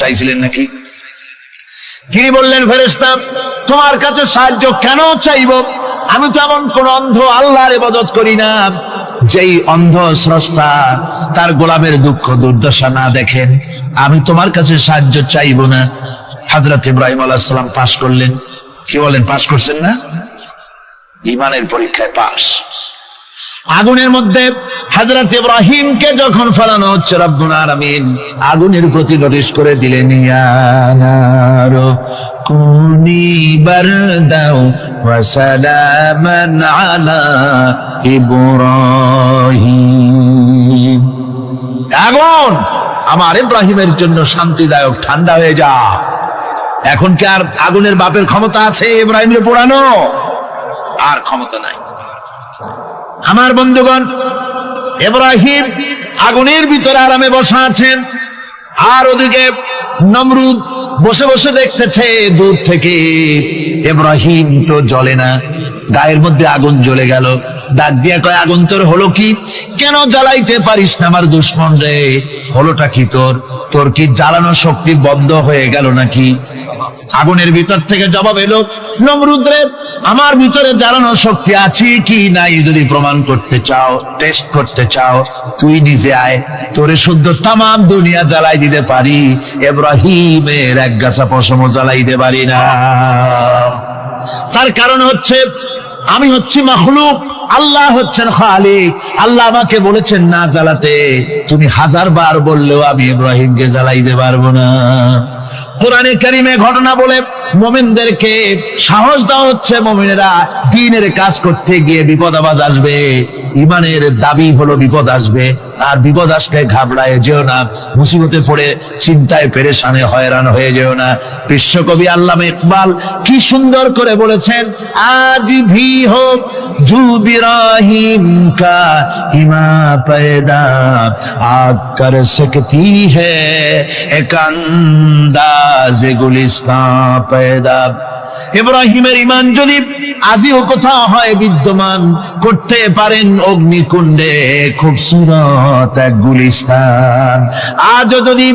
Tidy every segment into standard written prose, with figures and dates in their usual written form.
চাইছিলেন নাকি? তিনি বললেন, ফেরেশতা তোমার কাছে সাহায্য কেন চাইব? আমি তো এমন কোন অন্ধ আল্লাহর ইবাদত করি না যেই অন্ধ স্রষ্টা তার গোলামের দুঃখ দুর্দশা না দেখেন। আমি তোমার কাছে সাহায্য চাইব না। হযরত ইব্রাহিম আলাইহিস সালাম পাশ করলেন। কি বলেন, পাশ করছেন না? ঈমানের পরীক্ষায় পাশ। আগুনের মধ্যে হযরত ইব্রাহিমকে যখন ফেলানো হচ্ছে, রব্বুল আলামিন আগুনের প্রতি নোটিশ করে দিলেন, ইয়া নারু কুনি বারদাও ওয়া সালামান আলা ইব্রাহিম। আগুন আমার ইব্রাহিমের জন্য শান্তিদায়ক, ঠান্ডা হয়ে যা। এখন কি আর আগুনের বাপের ক্ষমতা আছে ইব্রাহিমকে পোড়ানো? আর ক্ষমতা নাই। আমার বন্ধুগণ, ইব্রাহিম আগুনের ভিতরে আরামে বসা আছেন, আর ওদিকে নমরুদ বসে বসে দেখতেছে দূর থেকে। ইব্রাহিম তো জ্বলে না, গায়ের মধ্যে আগুন জ্বলে গেল। ডাক দিয়া কয়, আগুন তোর হলো কি? কেন জ্বালাইতে পারিস না আমার দুশমন রে? হলোটা কি তোর? তোর কি জ্বালানো শক্তি বন্ধ হয়ে গেল নাকি? আগুনের ভিতর থেকে জবাব এলো, নমরুদ রে, আমার ভিতরে জ্বালানোর শক্তি আছে কি নাই যদি প্রমাণ করতে চাও, টেস্ট করতে চাও, তুই নিজে আয়। তোরে শুদ্ধ তামাম দুনিয়া জ্বালাই দিতে পারি, ইব্রাহিমের এক গাছা পশমও জ্বালাইতে পারি না। তার কারণ হচ্ছে আমি হচ্ছি মাখলুক, আল্লাহ হচ্ছেন খালিক। আল্লাহ আমাকে বলেছেন না জ্বালাতে, তুমি 1000 বার বললেও আমি ইব্রাহিমকে জ্বালাইতে পারবো না। কোরআনে কারিমে ঘটনা বলে মুমিনদেরকে সাহস দেওয়া হচ্ছে, মুমিনেরা দ্বীনের কাজ করতে গিয়ে বিপদ আবাজ আসবে, ঈমানের দাবি হলো বিপদ আসবে, আর বিপদ আসলে ঘাবড়ায় যেও না, মুসিবতে পড়ে চিন্তায় পেরেশানে হয়রান হয়ে যেও না। বিশ্বকবি আল্লামা ইকবাল কি সুন্দর করে বলেছেন, আজ ভি হোক জু ইব্রাহিম কা ইমা पैदा आग कर सकती है एक अंदाज गुलिस्तां पैदा। ইব্রাহিমের ঈমান যদি আজিও কোথাও হয় বিদ্যমান, করতে পারেন অগ্নিকুণ্ডে খুবসুরত এক গুলিস্তান। আজও যদি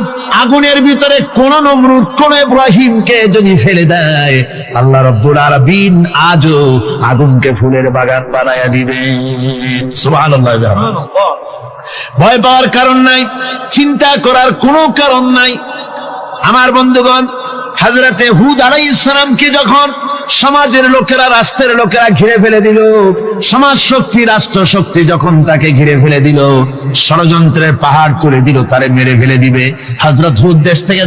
আগুনের ভিতরে কোন নমরুদ কোন ইব্রাহিমকে যদি ফেলে দেয়, আল্লাহ রাব্বুল আলামিন আজও আগুনকে ফুলের বাগান বানায়া দিবেন। সুবহানাল্লাহ। ভয় পাওয়ার কারণ নাই, চিন্তা করার কোনো কারণ নাই। আমার বন্ধুগণ, হযরতে হুদ আলাইহিস সালামকে যখন সমাজের লোকেরা, রাষ্ট্রের লোকেরা ঘিরে ফেলে দিল, সমাজ শক্তি, রাষ্ট্র শক্তি যখন তাকে ঘিরে ফেলে দিল, ষড়যন্ত্রের পাহাড় তুলে দিল, তারে মেরে ফেলে দিবে, হযরত হুদ দেশ থেকে